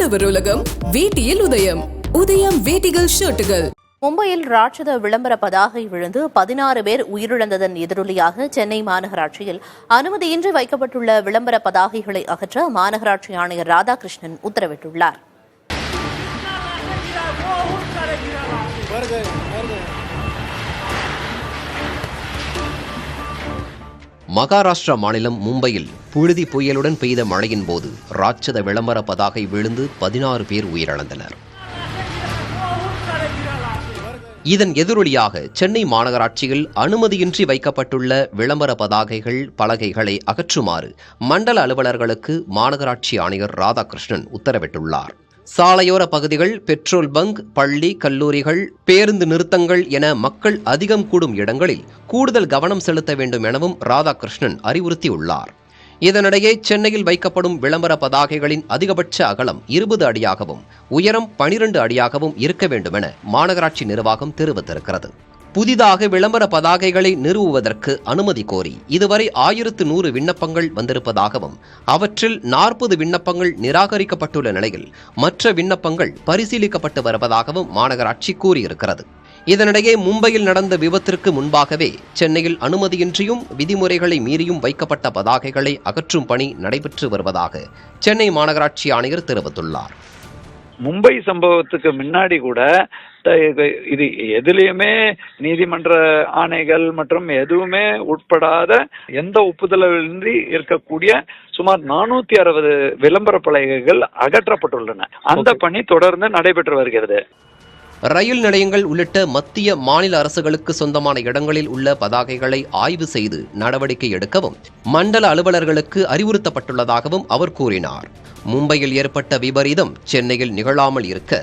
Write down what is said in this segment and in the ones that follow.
ஆடவர் உலகம் வேட்டியில் உதயம். உதயம் வேட்டிகள் ஷர்ட்டுகள். மும்பையில் ராட்சத விளம்பர பதாகை விழுந்து 16 பேர் உயிரிழந்ததன் எதிரொலியாக சென்னை மாநகராட்சியில் அனுமதியின்றி வைக்கப்பட்டுள்ள விளம்பர பதாகைகளை அகற்ற மாநகராட்சி ஆணையர் ராதாகிருஷ்ணன் உத்தரவிட்டுள்ளார். மகாராஷ்டிரா மாநிலம் மும்பையில் புழுதி புயலுடன் பெய்த மழையின் போது ராட்சத விளம்பர பதாகை விழுந்து 16 பேர் உயிரிழந்தனர். இதன் எதிரொலியாக சென்னை மாநகராட்சியில் அனுமதியின்றி வைக்கப்பட்டுள்ள விளம்பர பதாகைகள் பலகைகளை அகற்றுமாறு மண்டல அலுவலர்களுக்கு மாநகராட்சி ஆணையர் ராதாகிருஷ்ணன் உத்தரவிட்டுள்ளார். சாலையோர பகுதிகள், பெட்ரோல் பங்க், பள்ளி, கல்லூரிகள், பேருந்து நிறுத்தங்கள் என மக்கள் அதிகம் கூடும் இடங்களில் கூடுதல் கவனம் செலுத்த வேண்டும் எனவும் ராதாகிருஷ்ணன் அறிவுறுத்தியுள்ளார். இதனிடையே சென்னையில் வைக்கப்படும் விளம்பர பதாகைகளின் அதிகபட்ச அகலம் 20 அடியாகவும் உயரம் 12 அடியாகவும் இருக்க வேண்டும் என மாநகராட்சி நிர்வாகம் தெரிவித்திருக்கிறது. புதிதாக விளம்பர பதாகைகளை நிறுவுவதற்கு அனுமதி கோரி இதுவரை 1100 விண்ணப்பங்கள் வந்திருப்பதாகவும் அவற்றில் 40 விண்ணப்பங்கள் நிராகரிக்கப்பட்டுள்ள நிலையில் மற்ற விண்ணப்பங்கள் பரிசீலிக்கப்பட்டு வருவதாகவும் மாநகராட்சி கூறியிருக்கிறது. இதனிடையே மும்பையில் நடந்த விபத்திற்கு முன்பாகவே சென்னையில் அனுமதியின்றியும் விதிமுறைகளை மீறியும் வைக்கப்பட்ட பதாகைகளை அகற்றும் பணி நடைபெற்று வருவதாக சென்னை மாநகராட்சி ஆணையர் தெரிவித்துள்ளார். மும்பை சம்பவத்துக்கு முன்னாடி கூட இது எதுலையுமே நீதிமன்ற ஆணைகள் மற்றும் எதுவுமே உட்படாத எந்த ஒப்புதலின்றி இருக்கக்கூடிய சுமார் 460 விளம்பர பலகைகள் அகற்றப்பட்டுள்ளன. அந்த பணி தொடர்ந்து நடைபெற்று வருகிறது. ரயில் நிலையங்கள் உள்ளிட்ட மத்திய மாநில அரசுகளுக்கு சொந்தமான இடங்களில் உள்ள பதாகைகளை ஆய்வு செய்து நடவடிக்கை எடுக்கவும் மண்டல அலுவலர்களுக்கு அறிவுறுத்தப்பட்டுள்ளதாகவும் அவர் கூறினார். மும்பையில் ஏற்பட்ட விபரீதம் சென்னையில் நிகழாமல் இருக்க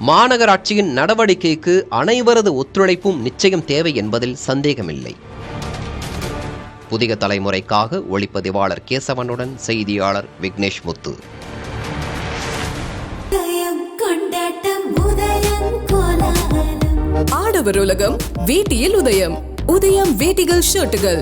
மாநகராட்சியின் நடவடிக்கைக்கு அனைவரது ஒத்துழைப்பும் நிச்சயம் தேவை என்பதில் சந்தேகமில்லை. புதிய தலைமுறைக்காக ஒளிப்பதிவாளர் கேசவனுடன் செய்தியாளர் விக்னேஷ் முத்து. ஆடவர் உலகம் வேட்டியில் உதயம். உதயம் வேட்டிகள் ஷர்ட்டுகள்.